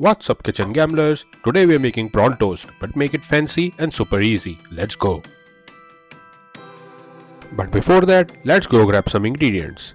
What's up kitchen gamblers? Today we are making prawn toast, but make it fancy and super easy. Let's go. But before that, let's go grab some ingredients.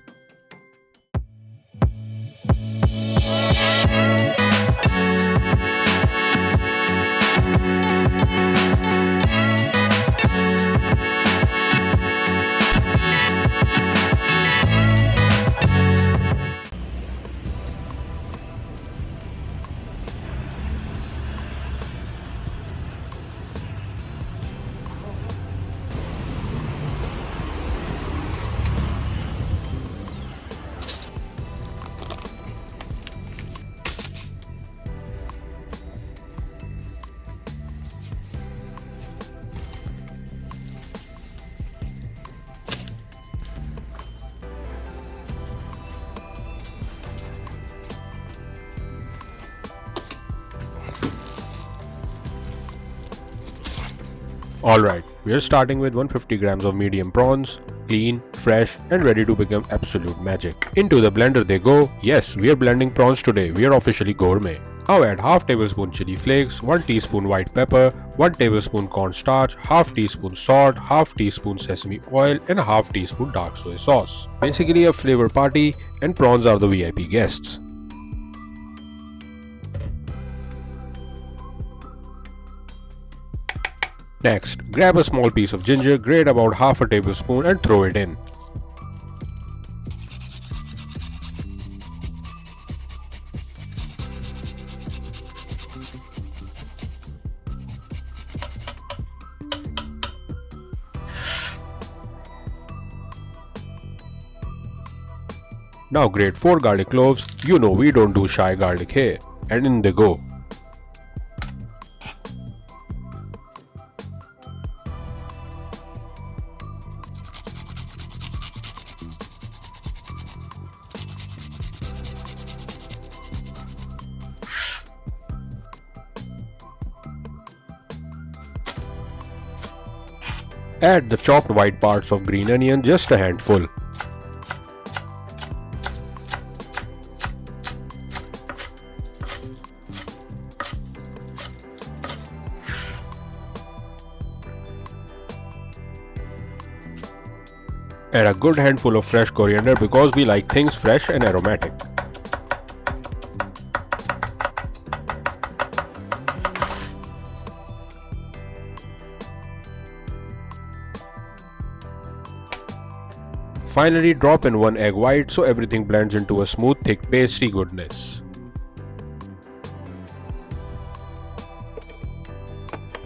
Alright, we are starting with 150 grams of medium prawns, clean, fresh and ready to become absolute magic. Into the blender they go. Yes, we are blending prawns today, we are officially gourmet. Now add half tablespoon chili flakes, 1 teaspoon white pepper, 1 tablespoon cornstarch, half teaspoon salt, half teaspoon sesame oil and half teaspoon dark soy sauce. Basically a flavor party and prawns are the VIP guests. Next, grab a small piece of ginger, grate about half a tablespoon and throw it in. Now grate 4 garlic cloves, you know we don't do shy garlic here, and in they go. Add the chopped white parts of green onion, just a handful. Add a good handful of fresh coriander because we like things fresh and aromatic. Finally, drop in 1 egg white so everything blends into a smooth, thick, pasty goodness.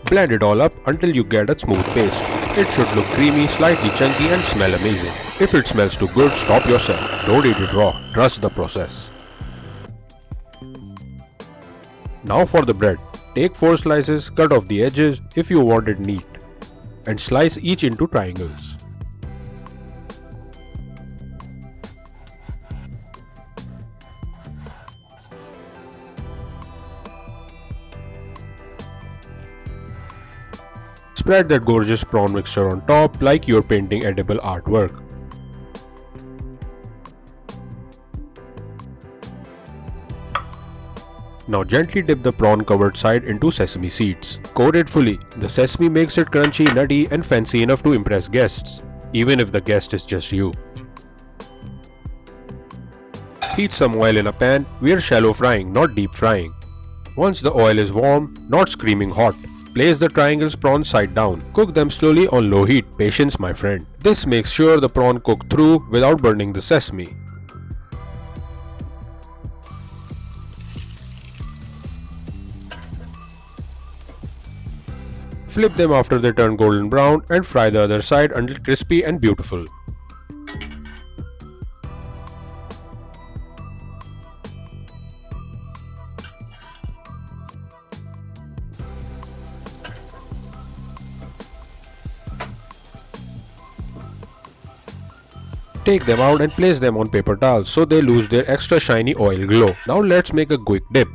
Blend it all up until you get a smooth paste. It should look creamy, slightly chunky and smell amazing. If it smells too good, stop yourself. Don't eat it raw. Trust the process. Now for the bread. Take 4 slices, cut off the edges if you want it neat, and slice each into triangles. Spread that gorgeous prawn mixture on top like you're painting edible artwork. Now gently dip the prawn covered side into sesame seeds. Coat it fully. The sesame makes it crunchy, nutty and fancy enough to impress guests, even if the guest is just you. Heat some oil in a pan. We are shallow frying, not deep frying. Once the oil is warm, not screaming hot, place the triangles prawn side down. Cook them slowly on low heat. Patience, my friend. This makes sure the prawn cook through without burning the sesame. Flip them after they turn golden brown and fry the other side until crispy and beautiful. Take them out and place them on paper towels so they lose their extra shiny oil glow. Now let's make a quick dip.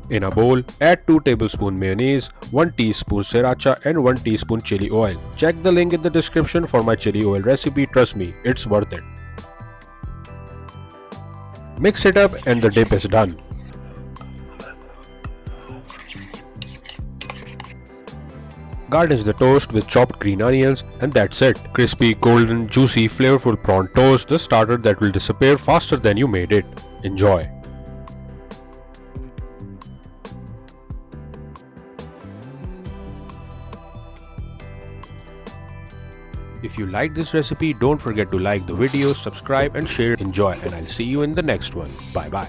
In a bowl, add 2 tablespoons mayonnaise, 1 teaspoon sriracha and 1 teaspoon chili oil. Check the link in the description for my chili oil recipe. Trust me, it's worth it. Mix it up and the dip is done. Garnish the toast with chopped green onions and that's it. Crispy, golden, juicy, flavorful prawn toast, the starter that will disappear faster than you made it. Enjoy! If you like this recipe, don't forget to like the video, subscribe and share. Enjoy, and I'll see you in the next one. Bye bye.